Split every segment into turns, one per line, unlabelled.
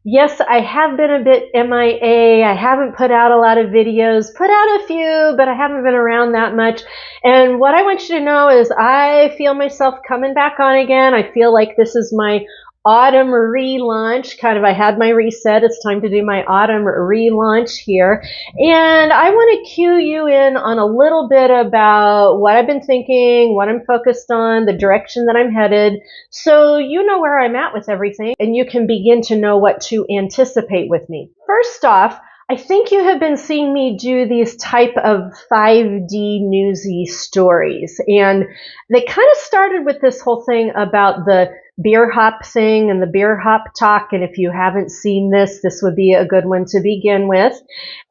Yes, I have been a bit MIA. I haven't put out a lot of videos, put out a few, but I haven't been around that much. And what I want you to know is I feel myself coming back on again. I feel like this is my autumn relaunch. Kind of, I had my reset. It's time to do my autumn relaunch here. And I want to cue you in on a little bit about what I've been thinking, what I'm focused on, the direction that I'm headed, so you know where I'm at with everything and you can begin to know what to anticipate with me. First off, I think you have been seeing me do these type of 5D newsy stories, and they kind of started with this whole thing about the beer hop thing and the beer hop talk, and if you haven't seen this, this would be a good one to begin with.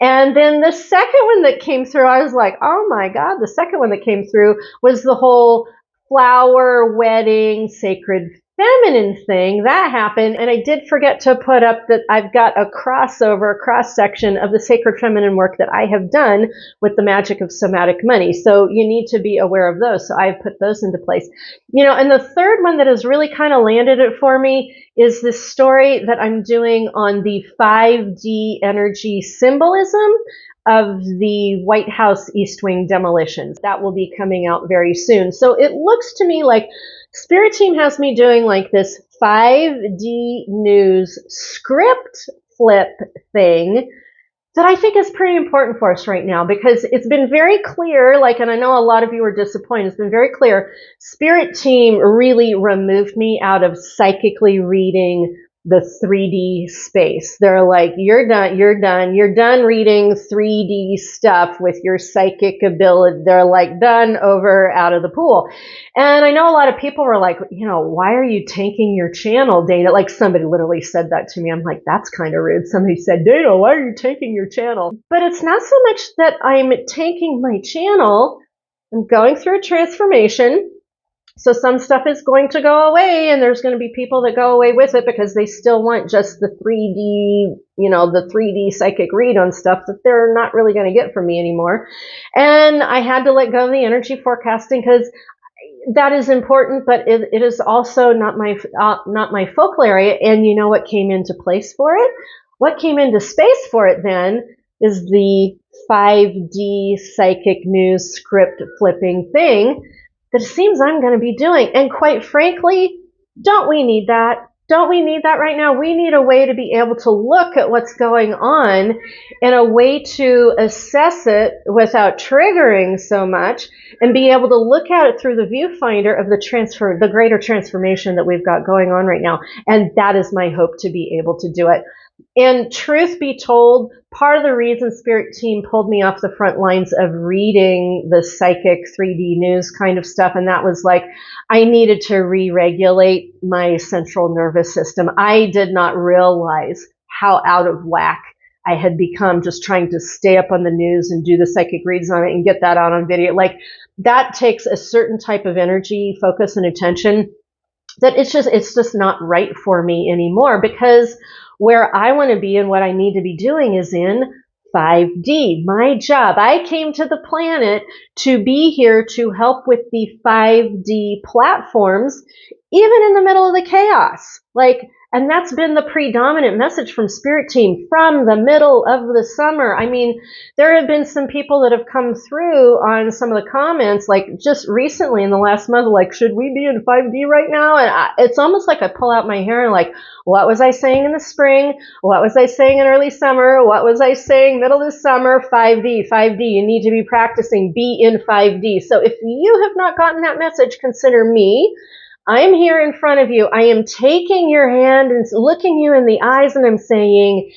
And then the second one that came through, I was like, oh my God, the second one that came through was the whole flower wedding sacred feminine thing that happened. And I did forget to put up that I've got a cross section of the sacred feminine work that I have done with the magic of somatic money. So you need to be aware of those. So I've put those into place. And the third one that has really kind of landed it for me is this story that I'm doing on the 5D energy symbolism of the White House East Wing demolitions. That will be coming out very soon. So it looks to me like Spirit Team has me doing like this 5D news script flip thing that I think is pretty important for us right now, because it's been very clear, and I know a lot of you are disappointed, it's been very clear, Spirit Team really removed me out of psychically reading the 3D space. They're like, you're done reading 3D stuff with your psychic ability. They're like, done, over, out of the pool. And I know a lot of people were like, why are you tanking your channel, Dana? Like, somebody literally said that to me. I'm like, that's kind of rude. Somebody said, Dana, why are you tanking your channel? But it's not so much that I'm tanking my channel. I'm going through a transformation. So some stuff is going to go away, and there's going to be people that go away with it because they still want just the 3D, the 3D psychic read on stuff that they're not really going to get from me anymore. And I had to let go of the energy forecasting because that is important, but it is also not my focal area. And you know what came into place for it? What came into space for it then is the 5D psychic news script flipping thing that it seems I'm going to be doing. And quite frankly, don't we need that? Don't we need that right now? We need a way to be able to look at what's going on and a way to assess it without triggering so much, and be able to look at it through the viewfinder of the greater transformation that we've got going on right now. And that is my hope, to be able to do it. And truth be told, part of the reason Spirit Team pulled me off the front lines of reading the psychic 3D news kind of stuff, and that was like, I needed to re-regulate my central nervous system. I did not realize how out of whack I had become just trying to stay up on the news and do the psychic reads on it and get that out on video. Like, that takes a certain type of energy, focus, and attention that it's just not right for me anymore, because where I want to be and what I need to be doing is in 5D. My job. I came to the planet to be here to help with the 5D platforms, even in the middle of the chaos. And that's been the predominant message from Spirit Team from the middle of the summer. I mean, there have been some people that have come through on some of the comments, just recently in the last month, should we be in 5D right now? And it's almost like I pull out my hair and what was I saying in the spring? What was I saying in early summer? What was I saying middle of the summer? 5D. You need to be practicing. Be in 5D. So if you have not gotten that message, consider me. I'm here in front of you. I am taking your hand and looking you in the eyes, and I'm saying,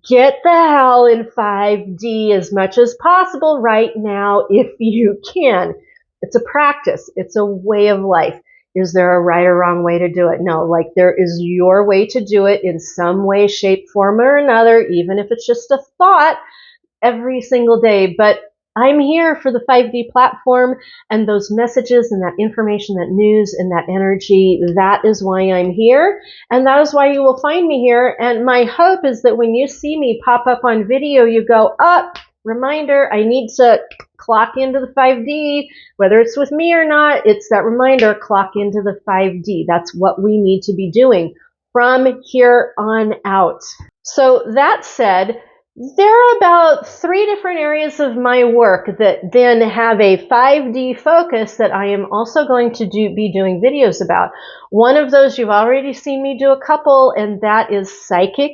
get the hell in 5D as much as possible right now if you can. It's a practice. It's a way of life. Is there a right or wrong way to do it? No, there is your way to do it in some way, shape, form, or another, even if it's just a thought every single day. But I'm here for the 5D platform and those messages and that information, that news and that energy. That is why I'm here, and that is why you will find me here. And my hope is that when you see me pop up on video, you go, reminder, I need to clock into the 5D, whether it's with me or not. It's that reminder, clock into the 5D. That's what we need to be doing. from here on out. So that said, there are about 3 different areas of my work that then have a 5D focus that I am also going to be doing videos about. One of those you've already seen me do a couple, and that is psychic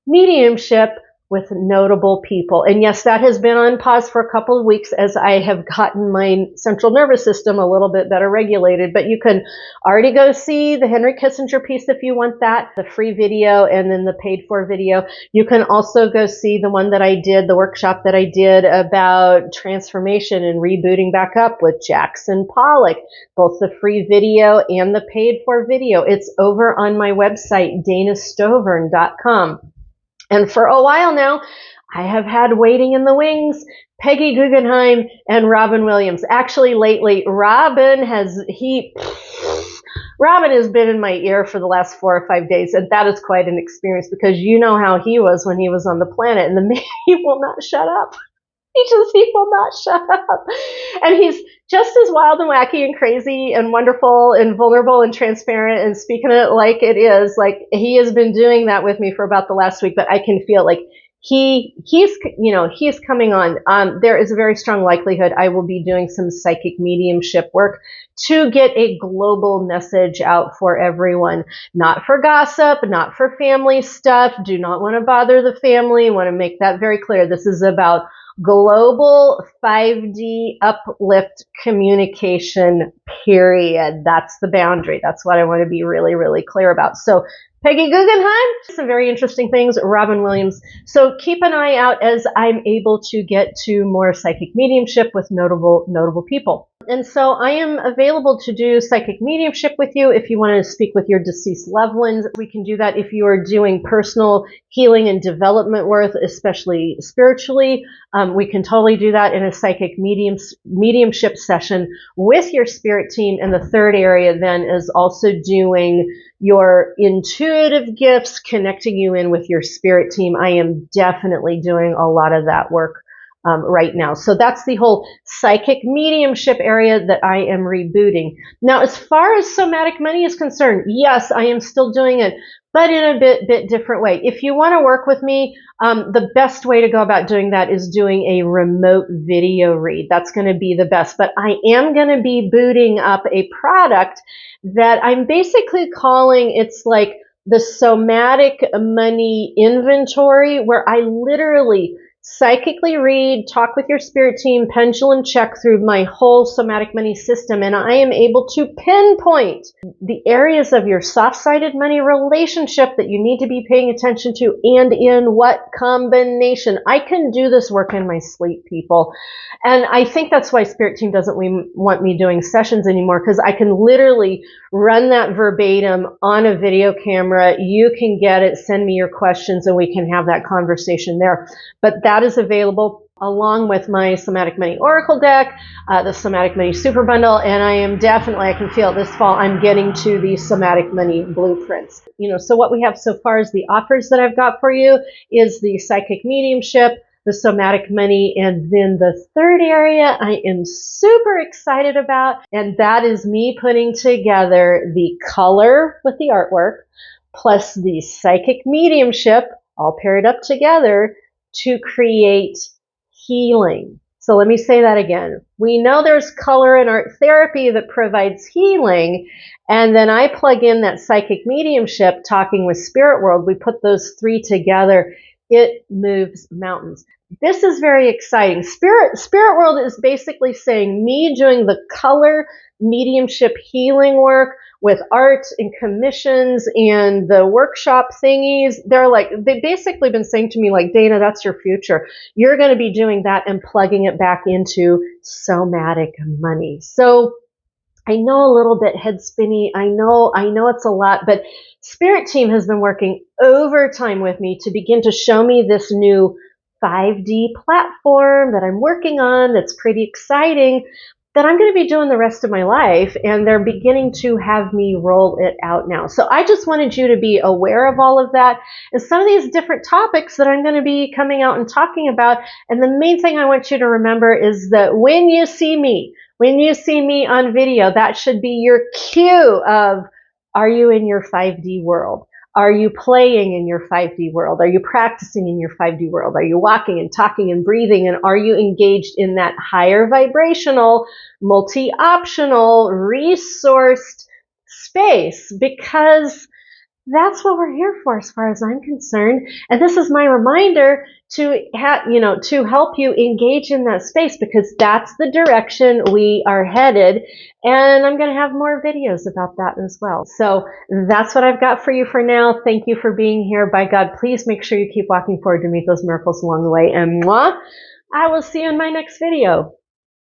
mediumship with notable people. And yes, that has been on pause for a couple of weeks as I have gotten my central nervous system a little bit better regulated. But you can already go see the Henry Kissinger piece if you want that, the free video and then the paid for video. You can also go see the one that I did, the workshop that I did about transformation and rebooting back up with Jackson Pollock, both the free video and the paid for video. It's over on my website, danastovern.com. And for a while now, I have had waiting in the wings Peggy Guggenheim and Robin Williams. Actually, lately, Robin has been in my ear for the last 4 or 5 days, and that is quite an experience because you know how he was when he was on the planet, and the man, he will not shut up. He will not shut up. And he's just as wild and wacky and crazy and wonderful and vulnerable and transparent and speaking it like it is. Like, he has been doing that with me for about the last week, but I can feel like he's coming on. There is a very strong likelihood I will be doing some psychic mediumship work to get a global message out for everyone. Not for gossip, not for family stuff. Do not want to bother the family. I want to make that very clear. This is about global 5D uplift communication, period. That's the boundary. That's what I want to be really, really clear about. So Peggy Guggenheim, some very interesting things, Robin Williams. So keep an eye out as I'm able to get to more psychic mediumship with notable people. And so I am available to do psychic mediumship with you if you want to speak with your deceased loved ones. We can do that if you are doing personal healing and development work, especially spiritually. We can totally do that in a psychic mediumship session with your spirit team. And the third area then is also doing your intuitive gifts, connecting you in with your spirit team. I am definitely doing a lot of that work right now. So that's the whole psychic mediumship area that I am rebooting. Now, as far as Somatic Money is concerned, yes, I am still doing it, but in a bit different way. If you want to work with me, the best way to go about doing that is doing a remote video read. That's going to be the best. But I am going to be booting up a product that I'm basically calling, it's like the Somatic Money inventory, where I literally psychically read, talk with your spirit team, pendulum check through my whole Somatic Money system, and I am able to pinpoint the areas of your soft-sided money relationship that you need to be paying attention to and in what combination. I can do this work in my sleep, people. And I think that's why Spirit Team doesn't want me doing sessions anymore, because I can literally run that verbatim on a video camera. You can get it, send me your questions, and we can have that conversation there. But that is available along with my Somatic Money Oracle deck, the Somatic Money Super Bundle, and I can feel it this fall, I'm getting to the Somatic Money blueprints. So what we have so far is the offers that I've got for you is the Psychic Mediumship, the Somatic Money, and then the third area I am super excited about, and that is me putting together the color with the artwork, plus the Psychic Mediumship, all paired up together to create healing. So let me say that again. We know there's color in art therapy that provides healing, and then I plug in that psychic mediumship, talking with spirit world. We put those three together. It moves mountains. This is very exciting. Spirit world is basically saying me doing the color mediumship healing work with art and commissions and the workshop thingies. They've basically been saying to me, like, Dana, that's your future. You're going to be doing that and plugging it back into Somatic Money. So I know a little bit head spinny. I know it's a lot, but Spirit Team has been working overtime with me to begin to show me this new 5D platform that I'm working on that's pretty exciting, that I'm going to be doing the rest of my life, and they're beginning to have me roll it out now. So I just wanted you to be aware of all of that and some of these different topics that I'm going to be coming out and talking about. And the main thing I want you to remember is that when you see me on video, that should be your cue of, are you in your 5D world? Are you playing in your 5D world? Are you practicing in your 5D world? Are you walking and talking and breathing? And are you engaged in that higher vibrational, multi-optional, resourced space? Because that's what we're here for, as far as I'm concerned. And this is my reminder to to help you engage in that space, because that's the direction we are headed. And I'm going to have more videos about that as well. So that's what I've got for you for now. Thank you for being here. By God, please make sure you keep walking forward to meet those miracles along the way. And moi, I will see you in my next video.